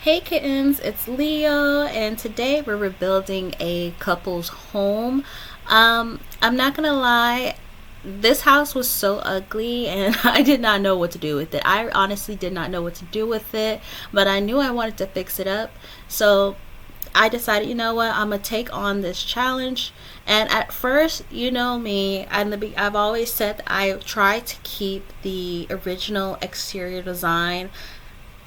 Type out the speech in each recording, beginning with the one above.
Hey kittens, it's Leo, and today we're rebuilding a couple's home. I'm not gonna lie, this house was so ugly, and I did not know what to do with it. I honestly did not know what to do with it, but I knew I wanted to fix it up. So I decided, you know what, I'm gonna take on this challenge. And at first, you know me, I've always said that I try to keep the original exterior design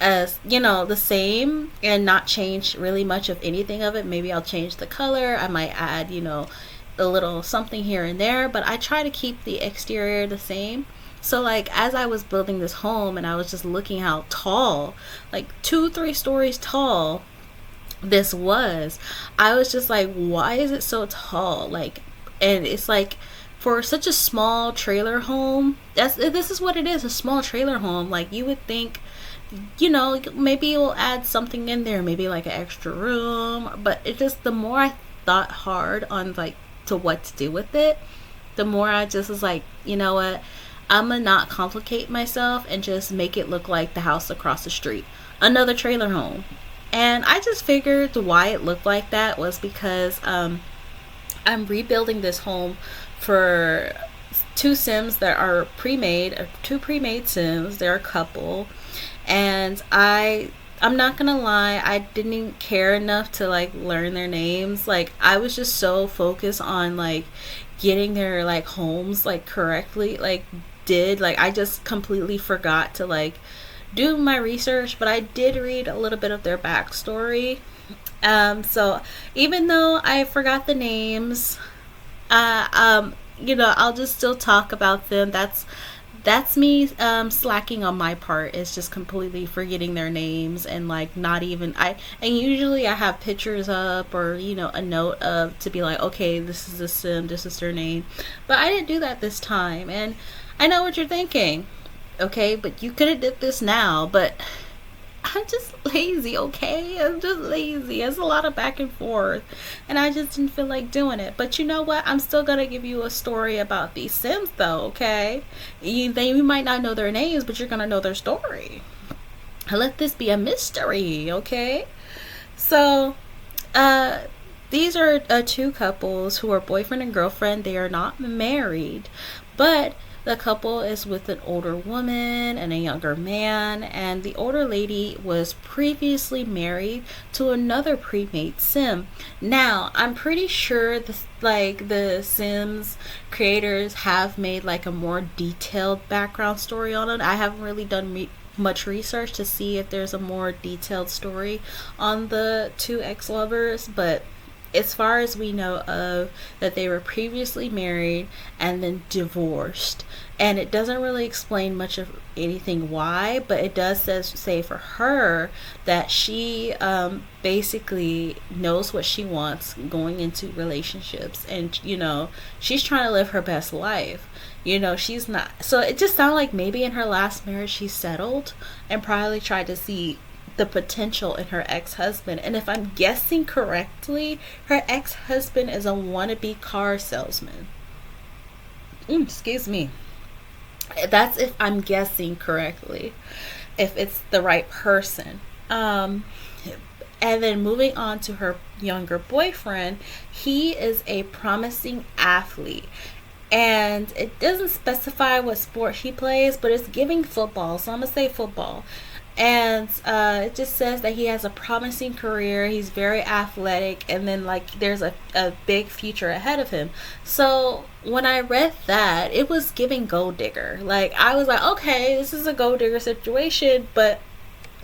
as the same and not change really much of anything of it. Maybe I'll change the color, I might add a little something here and there, but I try to keep the exterior the same. So like as I was building this home and I was just looking how tall, like 2 3 stories tall this was, I was just like, why is it so tall? Like, and it's like, for such a small trailer home, this is what it is, a small trailer home. Like, you would think, maybe you'll add something in there, maybe like an extra room. But it just, the more I thought hard on like to what to do with it, the more I just was like, you know what, I'm gonna not complicate myself and just make it look like the house across the street, another trailer home. And I just figured why it looked like that was because I'm rebuilding this home for two Sims that are pre-made, two pre-made Sims. They're a couple, and I'm not gonna lie, I didn't care enough to like learn their names. Like, I was just so focused on like getting their like homes like correctly, like I just completely forgot to like do my research. But I did read a little bit of their backstory. So even though I forgot the names, I'll just still talk about them. That's me slacking on my part. It's just completely forgetting their names and like not even I and usually I have pictures up or a note of to be like, okay, this is a sim, this is their name. But I didn't do that this time, and I know what you're thinking. Okay, but you could have did this now, but I'm just lazy, okay? I'm just lazy. It's a lot of back and forth, and I just didn't feel like doing it. But you know what? I'm still gonna give you a story about these Sims, though, okay? You might not know their names, but you're gonna know their story. Let this be a mystery, okay? So, uh, these are two couples who are boyfriend and girlfriend. They are not married, but the couple is with an older woman and a younger man, and the older lady was previously married to another pre-made sim. Now, I'm pretty sure the Sims creators have made like a more detailed background story on it. I haven't really done much research to see if there's a more detailed story on the two ex-lovers, but as far as we know of, that they were previously married and then divorced. And it doesn't really explain much of anything why, but it does say for her that she basically knows what she wants going into relationships, and she's trying to live her best life. She's not, so it just sounded like maybe in her last marriage she settled and probably tried to see the potential in her ex-husband. And if I'm guessing correctly, her ex-husband is a wannabe car salesman. Excuse me. That's if I'm guessing correctly, if it's the right person. And then moving on to her younger boyfriend, he is a promising athlete. And it doesn't specify what sport he plays, but it's giving football, so I'm gonna say football. And it just says that he has a promising career, he's very athletic, and then like there's a big future ahead of him. So when I read that, it was giving gold digger. Like, I was like, okay, this is a gold digger situation, but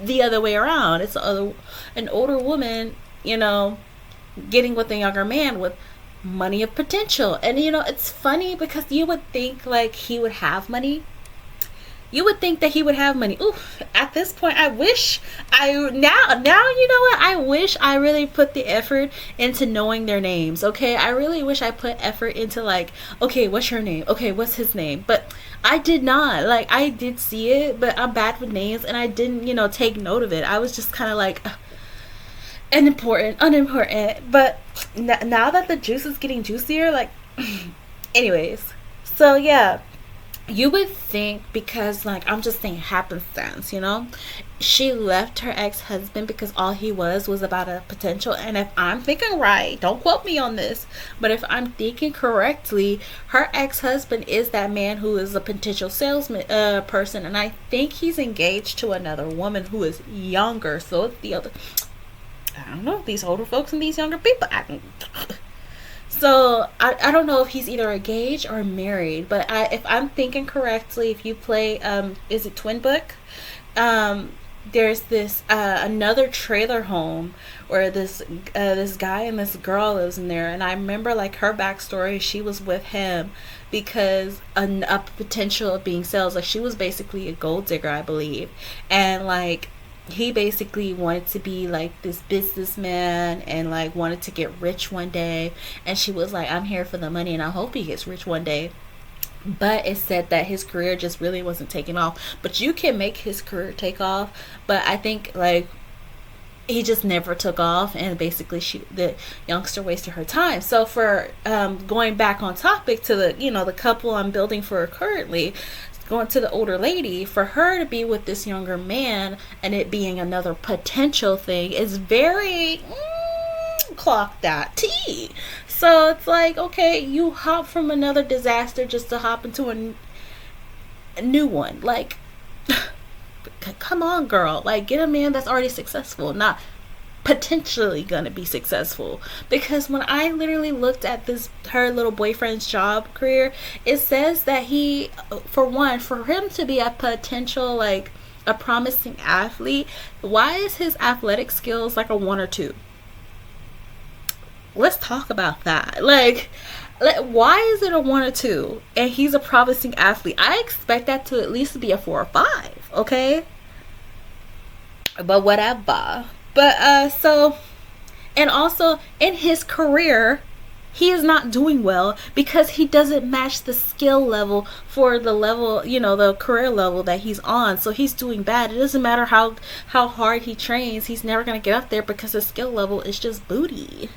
the other way around. It's an older woman, getting with a younger man with money of potential. And it's funny because you would think like he would have money. You would think that he would have money. Ooh, at this point, I wish now you know what? I wish I really put the effort into knowing their names. Okay, I really wish I put effort into like, okay, what's your name? Okay, what's his name? But I did not. Like, I did see it, but I'm bad with names, and I didn't, take note of it. I was just kind of like, unimportant. But now that the juice is getting juicier, like, anyways. So yeah. You would think, because like I'm just saying happenstance, she left her ex-husband because all he was about a potential. And if I'm thinking right, don't quote me on this, but if I'm thinking correctly, her ex-husband is that man who is a potential salesman person, and I think he's engaged to another woman who is younger. So it's the other, I don't know, these older folks and these younger people. So I don't know if he's either engaged or married, but if I'm thinking correctly, if you play, is it Twin Book? Um, there's this another trailer home where this guy and this girl lives in there, and I remember like her backstory. She was with him because a potential of being sales. Like she was basically a gold digger, I believe, and like he basically wanted to be like this businessman and like wanted to get rich one day, and she was like, I'm here for the money and I hope he gets rich one day. But it said that his career just really wasn't taking off, but you can make his career take off. But I think like he just never took off, and basically the youngster wasted her time. So for going back on topic to the couple I'm building for currently, going to the older lady, for her to be with this younger man and it being another potential thing is very clock that T. So it's like, okay, you hop from another disaster just to hop into a new one. Like, come on, girl. Like, get a man that's already successful, not potentially gonna be successful. Because when I literally looked at her little boyfriend's job career, it says that he, for him to be a potential, like a promising athlete, why is his athletic skills like a 1 or 2? Let's talk about that. Like, why is it a 1 or 2 and he's a promising athlete? I expect that to at least be a 4 or 5. Okay, but whatever. But so, and also in his career, he is not doing well because he doesn't match the skill level for the level, the career level that he's on. So he's doing bad. It doesn't matter how hard he trains, he's never gonna get up there because his skill level is just booty.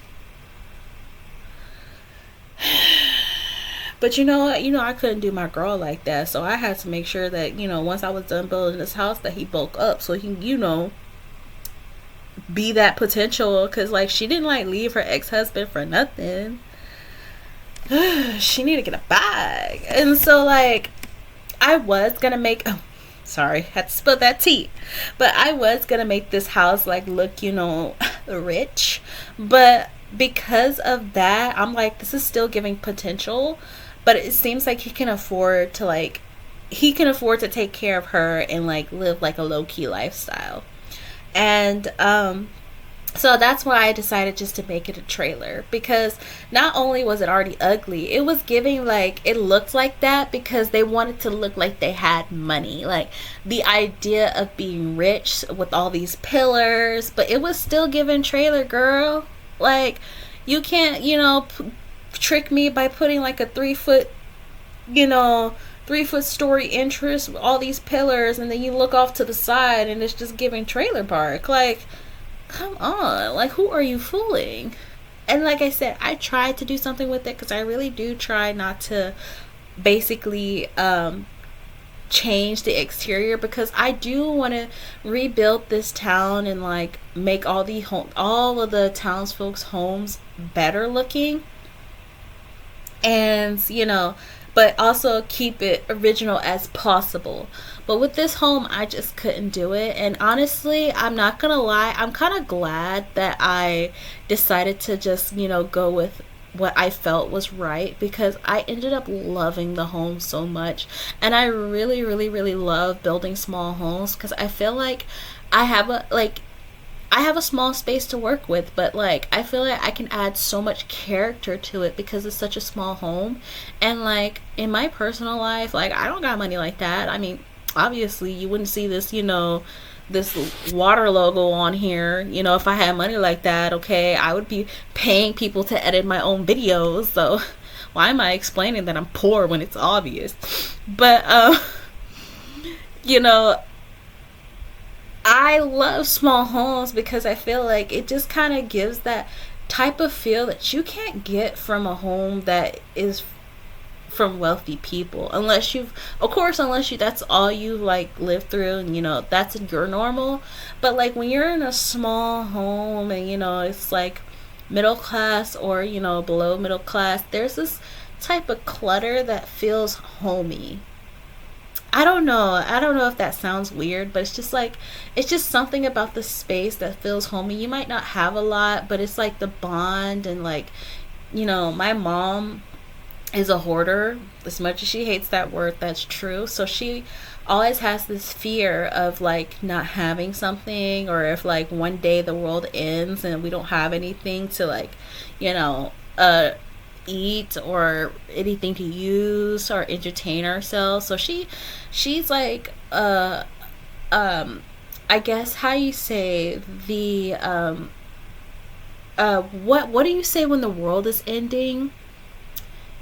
But I couldn't do my girl like that, so I had to make sure that once I was done building this house, that he bulk up so he can be that potential. Because like she didn't like leave her ex-husband for nothing. She needed to get a bag. And so like I was gonna make, oh sorry, had to spill that tea, but I was gonna make this house like look rich, but because of that I'm like, this is still giving potential, but it seems like he can afford to take care of her and like live like a low-key lifestyle. And so that's why I decided just to make it a trailer, because not only was it already ugly, it was giving like, it looked like that because they wanted to look like they had money, like the idea of being rich with all these pillars, but it was still giving trailer, girl. Like, you can't trick me by putting like a 3-foot 3-foot story entrance with all these pillars, and then you look off to the side and it's just giving trailer park. Like, come on, like, who are you fooling? And like I said, I tried to do something with it because I really do try not to basically change the exterior, because I do want to rebuild this town and like make all of the townsfolk's homes better looking, and but also keep it original as possible. But with this home, I just couldn't do it. And honestly, I'm not gonna lie, I'm kind of glad that I decided to just go with what I felt was right, because I ended up loving the home so much. And I really, really, really love building small homes, because I feel like I have a small space to work with, but like I feel like I can add so much character to it because it's such a small home. And like in my personal life, like I don't got money like that. I mean, obviously you wouldn't see this this water logo on here. If I had money like that, okay, I would be paying people to edit my own videos. So why am I explaining that I'm poor when it's obvious? But I love small homes because I feel like it just kind of gives that type of feel that you can't get from a home that is from wealthy people, unless you've, of course, unless you, that's all you like lived through, and that's your normal. But like when you're in a small home, and it's like middle class, or below middle class, there's this type of clutter that feels homey. I don't know if that sounds weird, but it's just like, it's just something about the space that feels homey. You might not have a lot, but it's like the bond. And like, my mom is a hoarder. As much as she hates that word, that's true. So she always has this fear of like not having something, or if like one day the world ends and we don't have anything to like, you know, uh eat or anything to use or entertain ourselves. So she's like um I guess how you say the what do you say when the world is ending?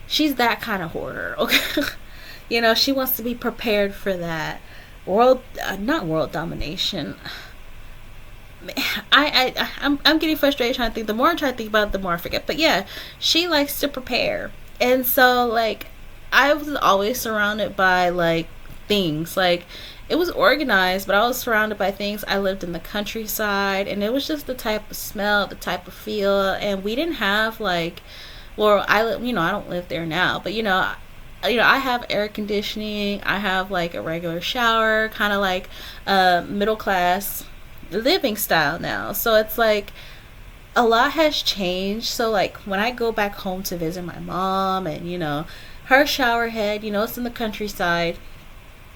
She's that kind of hoarder. Okay. She wants to be prepared for that. World not world domination. I'm getting frustrated trying to think. The more I try to think about it, the more I forget. But yeah, she likes to prepare. And so like I was always surrounded by like things. Like it was organized, but I was surrounded by things. I lived in the countryside, and it was just the type of smell, the type of feel. And we didn't have like, well, I don't live there now, but I have air conditioning. I have like a regular shower, kind of like middle class living style now. So it's like a lot has changed. So like when I go back home to visit my mom, and her shower head, it's in the countryside.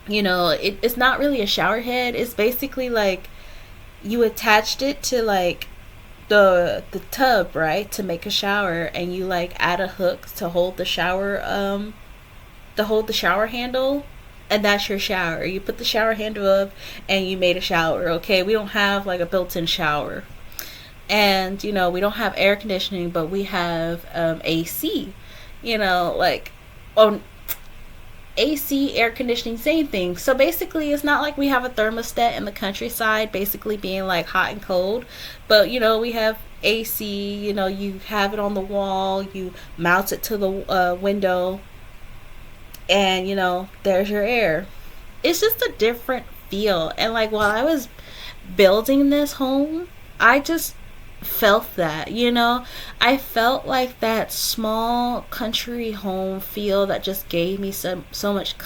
It's not really a shower head. It's basically like you attached it to like the tub, right, to make a shower, and you like add a hook to hold the shower handle, and that's your shower. You put the shower handle up and you made a shower. Okay, we don't have like a built-in shower, and we don't have air conditioning, but we have AC. Like on AC, air conditioning, same thing. So basically, it's not like we have a thermostat in the countryside, basically being like hot and cold, but we have AC. You have it on the wall, you mount it to the window, and there's your air. It's just a different feel. And like while I was building this home, I just felt that. I felt like that small country home feel that just gave me so much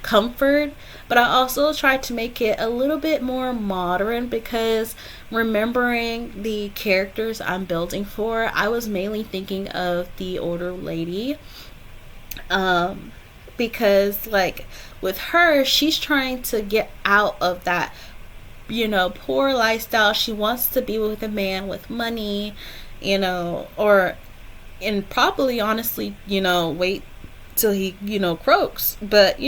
comfort. But I also tried to make it a little bit more modern, because remembering the characters I'm building for, I was mainly thinking of the older lady. Because like with her, she's trying to get out of that poor lifestyle. She wants to be with a man with money, or, and probably honestly, wait till he croaks. But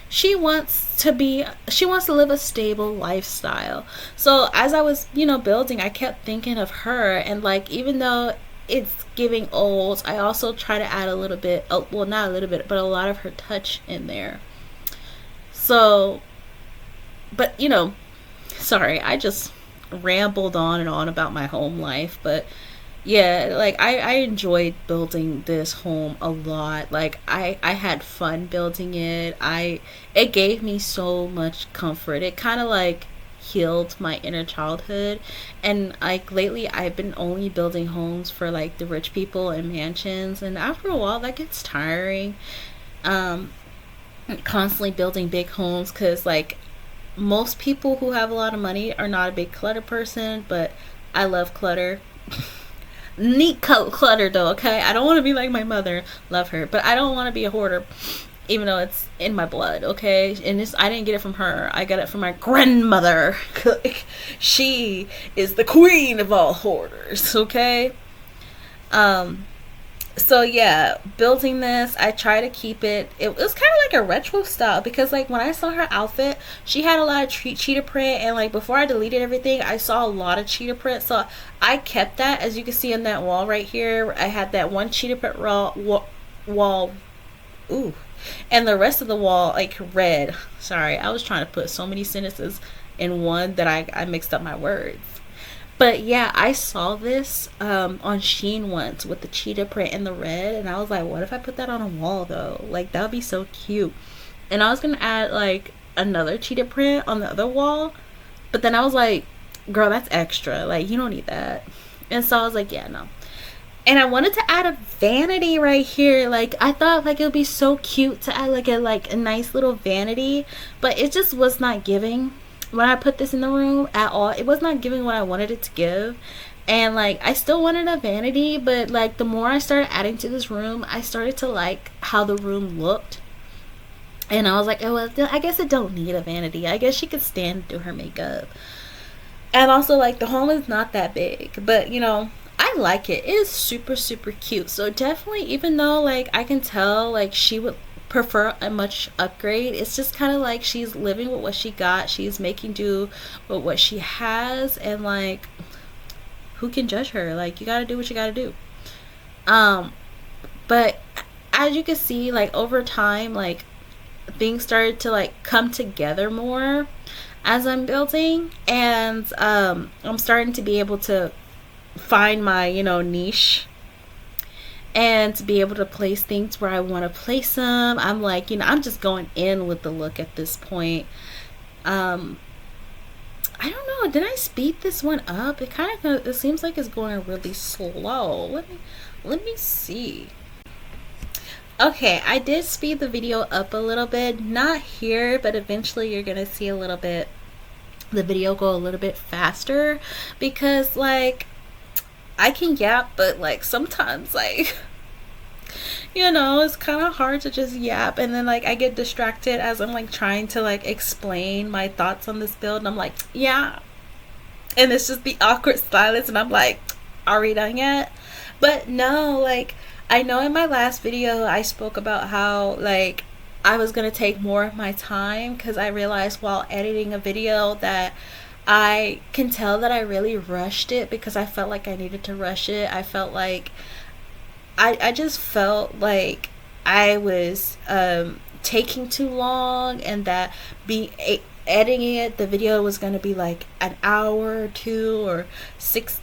she wants to live a stable lifestyle. So as I was building, I kept thinking of her. And like, even though it's giving old, I also try to add a little bit, well, not a little bit, but a lot of her touch in there. So, but sorry, I just rambled on and on about my home life. But yeah, like I enjoyed building this home a lot. Like I had fun building it. It gave me so much comfort. It kind of like healed my inner childhood. And like lately I've been only building homes for like the rich people and mansions, and after a while that gets tiring. um Constantly building big homes, because like most people who have a lot of money are not a big clutter person, but I love clutter. Neat clutter though, okay? I don't want to be like my mother, love her, but I don't want to be a hoarder, even though it's in my blood, okay? And I didn't get it from her, I got it from my grandmother. Like, she is the queen of all hoarders, okay? um so yeah, building this, I try to keep it was kind of like a retro style, because like when I saw her outfit, she had a lot of cheetah print, and like before I deleted everything, I saw a lot of cheetah print. So I kept that. As you can see on that wall right here, I had that one cheetah print wall. Ooh. And the rest of the wall like red. Sorry, I was trying to put so many sentences in one that I mixed up my words. But yeah, I saw this on Shein once with the cheetah print and the red, and I was like, what if I put that on a wall though? Like that would be so cute. And I was gonna add like another cheetah print on the other wall, but then I was like, girl, that's extra. Like you don't need that. And so I was like, yeah, no. And I wanted to add a vanity right here. Like I thought like it would be so cute to add like a nice little vanity, but it just was not giving when I put this in the room at all. It was not giving what I wanted it to give. And like I still wanted a vanity, but like the more I started adding to this room, I started to like how the room looked. And I was like, oh well, I guess it don't need a vanity. I guess she could stand and do her makeup. And also like the home is not that big, but you know, I like it. It is super super cute. So definitely, even though like I can tell like she would prefer a much upgrade, it's just kind of like she's living with what she got. She's making do with what she has, and like who can judge her? Like you got to do what you got to do. Um but as you can see, like over time, like things started to like come together more as I'm building, and I'm starting to be able to find my, you know, niche, and to be able to place things where I want to place them. I'm like, you know, I'm just going in with the look at this point. um I don't know, did I speed this one up? It kind of, it seems like it's going really slow. Let me see. Okay, I did speed the video up a little bit, not here, but eventually you're gonna see a little bit, the video go a little bit faster, because like I can yap, but like sometimes like you know, it's kind of hard to just yap, and then like I get distracted as I'm like trying to like explain my thoughts on this build, and I'm like, yeah, and it's just the awkward silence, and I'm like, are we done yet? But no, like I know in my last video I spoke about how like I was gonna take more of my time, because I realized while editing a video that I can tell that I really rushed it, because I felt like I needed to rush it. I felt like I just felt like I was taking too long, and that editing it, the video was going to be like an hour or two or 6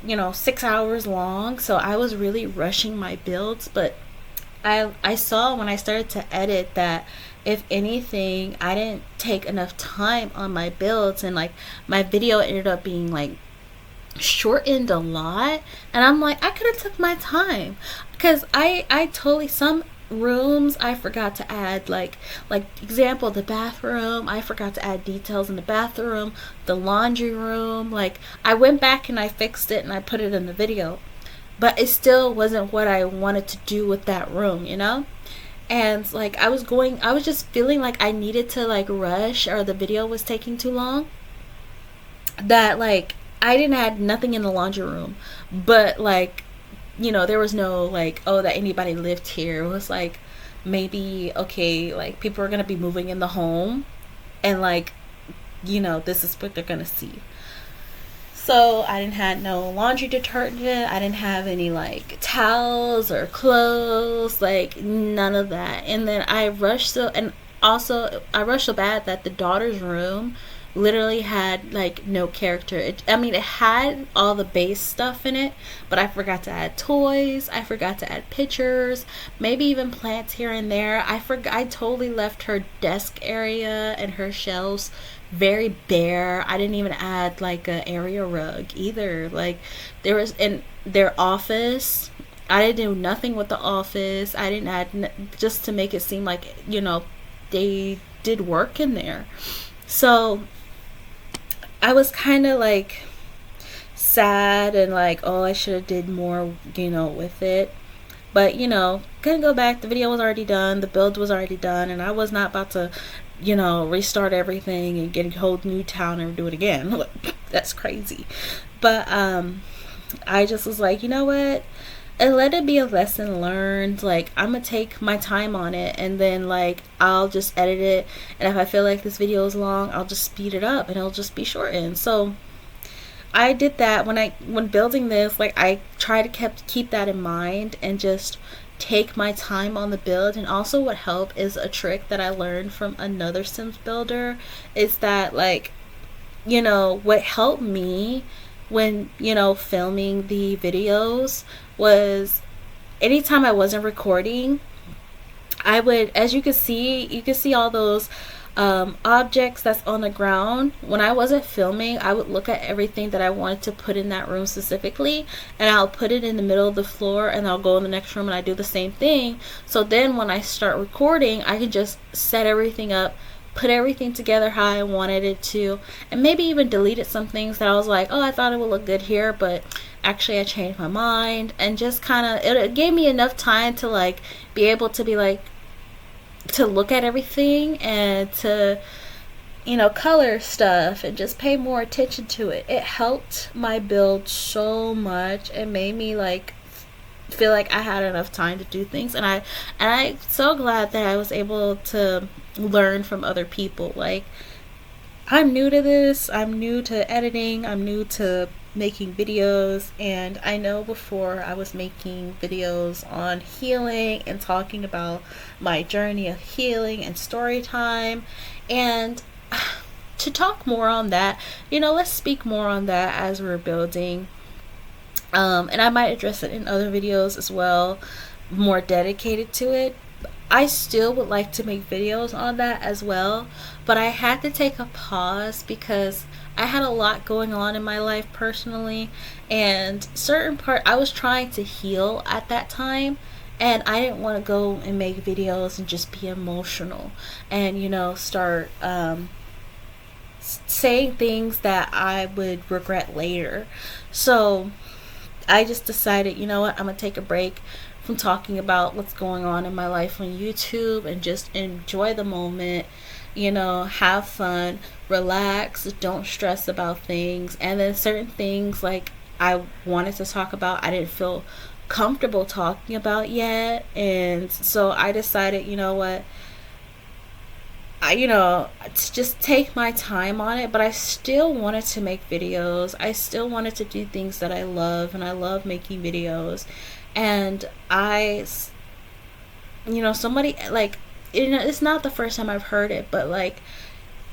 hours long. So I was really rushing my builds, but I saw when I started to edit that if anything, I didn't take enough time on my builds, and like my video ended up being like shortened a lot. And I'm like, I could have took my time, because I totally, some rooms I forgot to add, like example, the bathroom, I forgot to add details in the bathroom. The laundry room, like I went back and I fixed it and I put it in the video, but it still wasn't what I wanted to do with that room, you know. And like I was just feeling like I needed to like rush, or the video was taking too long, that like I didn't add nothing in the laundry room, but like, you know, there was no like, oh, that anybody lived here. It was like maybe, okay, like people are gonna be moving in the home, and like, you know, this is what they're gonna see. So I didn't have no laundry detergent, I didn't have any like towels or clothes, like none of that. And then I rushed so, and also I rushed so bad that the daughter's room literally had like no character. I mean, it had all the base stuff in it, but I forgot to add toys, I forgot to add pictures, maybe even plants here and there. I totally left her desk area and her shelves very bare. I didn't even add like a area rug either. Like there was in their office, I didn't do nothing with the office. I didn't add just to make it seem like, you know, they did work in there. So I was kind of like sad and like, oh, I should have did more, you know, with it. But you know, couldn't go back. The video was already done, the build was already done, and I was not about to, you know, restart everything and get a whole new town and do it again. That's crazy. But I just was like, you know what, and let it be a lesson learned. Like I'm gonna take my time on it, and then like I'll just edit it, and if I feel like this video is long, I'll just speed it up and it'll just be shortened. So I did that when building this. Like I try to keep that in mind and just take my time on the build. And also what helped is a trick that I learned from another Sims builder, is that like, you know, what helped me when, filming the videos was anytime I wasn't recording, I would, as you can see all those objects that's on the ground. When I wasn't filming, I would look at everything that I wanted to put in that room specifically, and I'll put it in the middle of the floor, and I'll go in the next room and I do the same thing. So then when I start recording, I can just set everything up, put everything together how I wanted it to, and maybe even deleted some things that I was like, oh, I thought it would look good here, but actually I changed my mind, and just kind of, it gave me enough time to like be able to be like, to look at everything and to, color stuff and just pay more attention to it. It helped my build so much. It made me like feel like I had enough time to do things, and I'm so glad that I was able to learn from other people. Like, I'm new to this, I'm new to editing, I'm new to making videos, and I know before I was making videos on healing and talking about my journey of healing and story time, and to talk more on that, let's speak more on that as we're building, and I might address it in other videos as well, more dedicated to it. I still would like to make videos on that as well, but I had to take a pause because I had a lot going on in my life personally, and certain part I was trying to heal at that time, and I didn't want to go and make videos and just be emotional and start saying things that I would regret later. So I just decided, you know what, I'm gonna take a break from talking about what's going on in my life on YouTube and just enjoy the moment, have fun, relax, don't stress about things. And then certain things like I wanted to talk about, I didn't feel comfortable talking about yet. And so I decided, you know what, to just take my time on it, but I still wanted to make videos. I still wanted to do things that I love, and I love making videos. And somebody, like, it's not the first time I've heard it, but like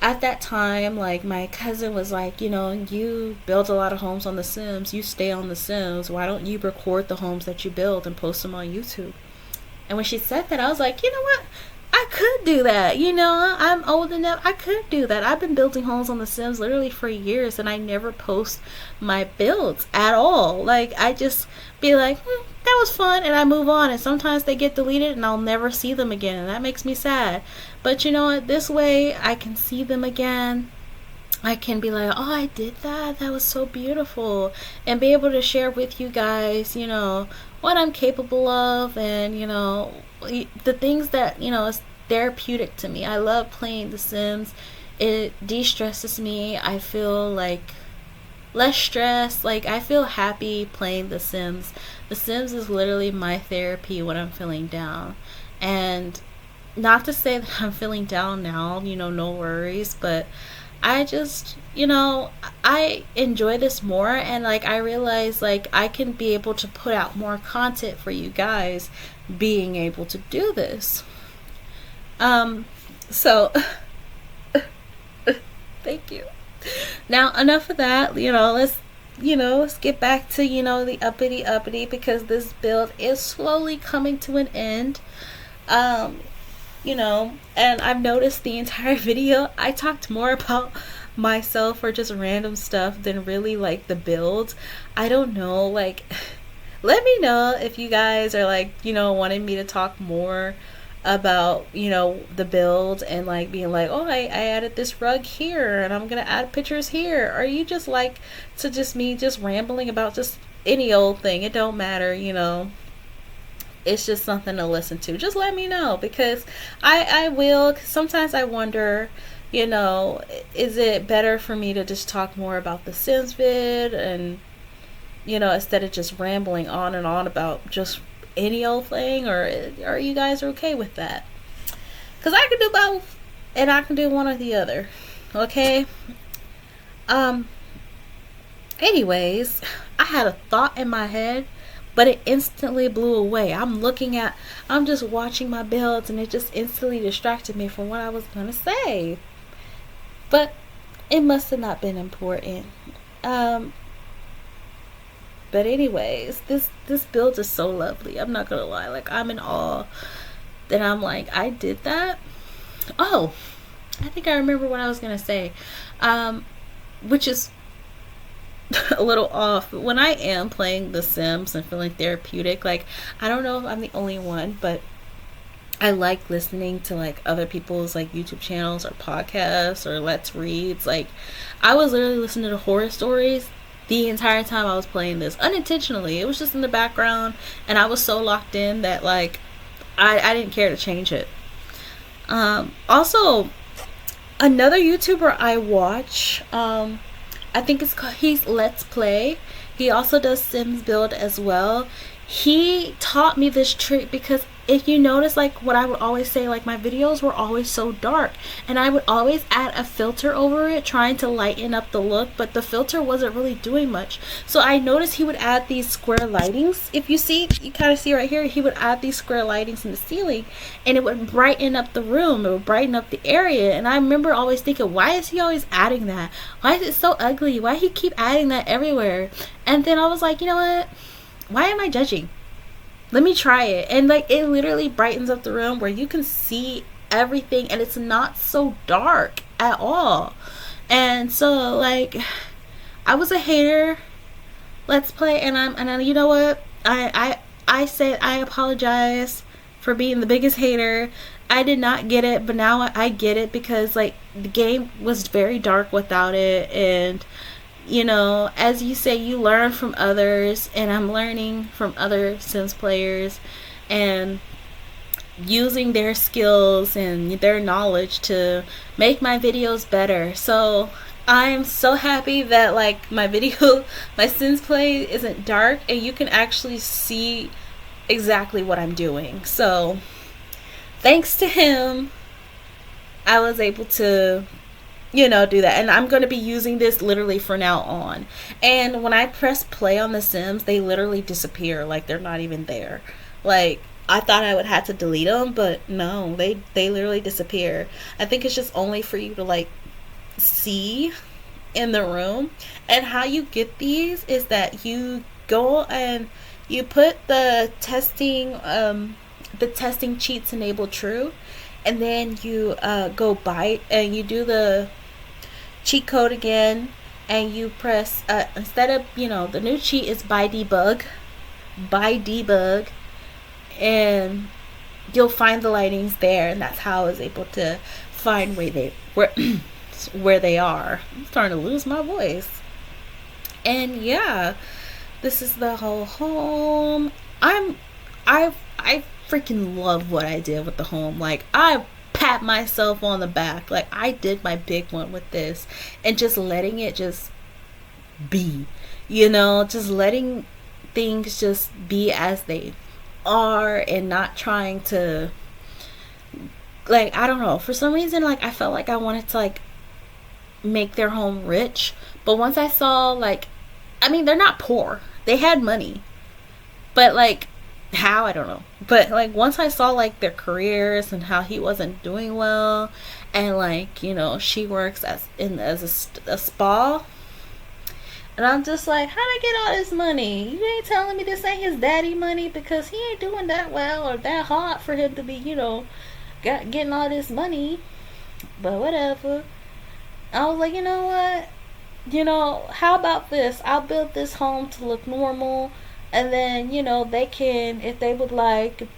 at that time, like, my cousin was like, you build a lot of homes on The Sims, you stay on The Sims, why don't you record the homes that you build and post them on YouTube? And when she said that, I was like, you know what, I could do that. I'm old enough. I could do that. I've been building homes on The Sims literally for years, and I never post my builds at all. Like, I just be like, that was fun, and I move on. And sometimes they get deleted, and I'll never see them again, and that makes me sad. But you know what? This way, I can see them again. I can be like, oh, I did that. That was so beautiful. And be able to share with you guys, what I'm capable of, and, the things that, is therapeutic to me. I love playing The Sims. It de-stresses me. I feel like less stress. Like, I feel happy playing The Sims. The Sims is literally my therapy when I'm feeling down. And not to say that I'm feeling down now, no worries, but I just, I enjoy this more, and like I realize like I can be able to put out more content for you guys being able to do this. So thank you. Now enough of that, let's get back to, the uppity because this build is slowly coming to an end. And I've noticed the entire video I talked more about myself or just random stuff than really like the build. I don't know, like, let me know if you guys are like, wanting me to talk more about, the build, and like being like, oh, I added this rug here and I'm gonna add pictures here. Or you just like to just me just rambling about just any old thing, it don't matter, it's just something to listen to. Just let me know, because I will. Sometimes I wonder, is it better for me to just talk more about the Sims vid, and instead of just rambling on and on about just any old thing, or are you guys okay with that? Because I can do both, and I can do one or the other. Okay. Anyways, I had a thought in my head, but it instantly blew away. I'm just watching my builds, and it just instantly distracted me from what I was going to say. But it must have not been important. But anyways, this build is so lovely. I'm not gonna lie. Like, I'm in awe that I'm like, I did that. Oh, I think I remember what I was gonna say, which is a little off. But when I am playing The Sims and feeling therapeutic, like, I don't know if I'm the only one, but I like listening to like other people's like YouTube channels or podcasts or let's reads. Like, I was literally listening to horror stories the entire time I was playing this, unintentionally. It was just in the background, and I was so locked in that like I didn't care to change it. Also, another YouTuber I watch, I think it's called, he's Let's Play. He also does Sims build as well. He taught me this trick because if you notice, like what I would always say, like my videos were always so dark, and I would always add a filter over it trying to lighten up the look, but the filter wasn't really doing much. So I noticed he would add these square lightings. If you see, you kind of see right here, he would add these square lightings in the ceiling, and it would brighten up the room, it would brighten up the area. And I remember always thinking, why is he always adding that? Why is it so ugly? Why he keep adding that everywhere? And then I was like, you know what, why am I judging? Let me try it. And like, it literally brightens up the room where you can see everything, and it's not so dark at all. And so like, I was a hater, Let's Play, and I, you know what, I said I apologize for being the biggest hater. I did not get it, but now I get it, because like the game was very dark without it. And you know, as you say, you learn from others, and I'm learning from other Sims players and using their skills and their knowledge to make my videos better. So I'm so happy that like my video, my Sims play isn't dark, and you can actually see exactly what I'm doing. So thanks to him, I was able to, you know, do that. And I'm going to be using this literally from now on. And when I press play on The Sims, they literally disappear, like they're not even there. Like, I thought I would have to delete them, but no, they literally disappear. I think it's just only for you to like see in the room. And how you get these is that you go and you put the testing cheats enable true, and then you go buy and you do the cheat code again, and you press instead of, you know, the new cheat is by debug, and you'll find the lightings there. And that's how I was able to find where they are. I'm starting to lose my voice. And yeah, this is the whole home. I freaking love what I did with the home. Like, I pat myself on the back. Like, I did my big one with this, and just letting it just be, you know, just letting things just be as they are, and not trying to, like, I don't know, for some reason, like, I felt like I wanted to like make their home rich. But once I saw, like, I mean, they're not poor, they had money, but like, how, I don't know. But like, once I saw like their careers and how he wasn't doing well, and like, you know, she works as a spa, and I'm just like, how'd I get all this money? You ain't telling me this ain't his daddy money, because he ain't doing that well or that hot for him to be, you know, getting all this money. But whatever. I was like, you know what, you know, how about this, I'll build this home to look normal, and then, you know, they can, if they would like,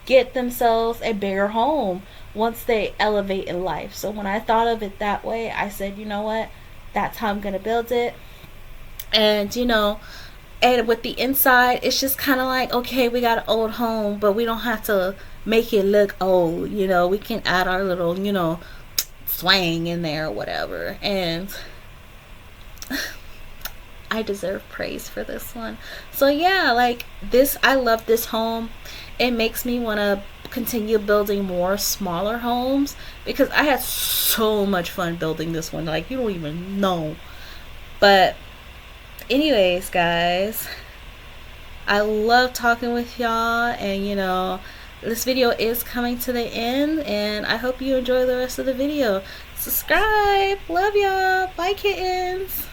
get themselves a bigger home once they elevate in life. So when I thought of it that way, I said, you know what, that's how I'm gonna build it. And you know, and with the inside, it's just kind of like, okay, we got an old home, but we don't have to make it look old, you know, we can add our little, you know, swang in there or whatever. And I deserve praise for this one. So yeah, like this, I love this home. It makes me want to continue building more smaller homes, because I had so much fun building this one, like you don't even know. But anyways, guys, I love talking with y'all, and you know, this video is coming to the end, and I hope you enjoy the rest of the video. Subscribe. Love y'all. Bye, kittens.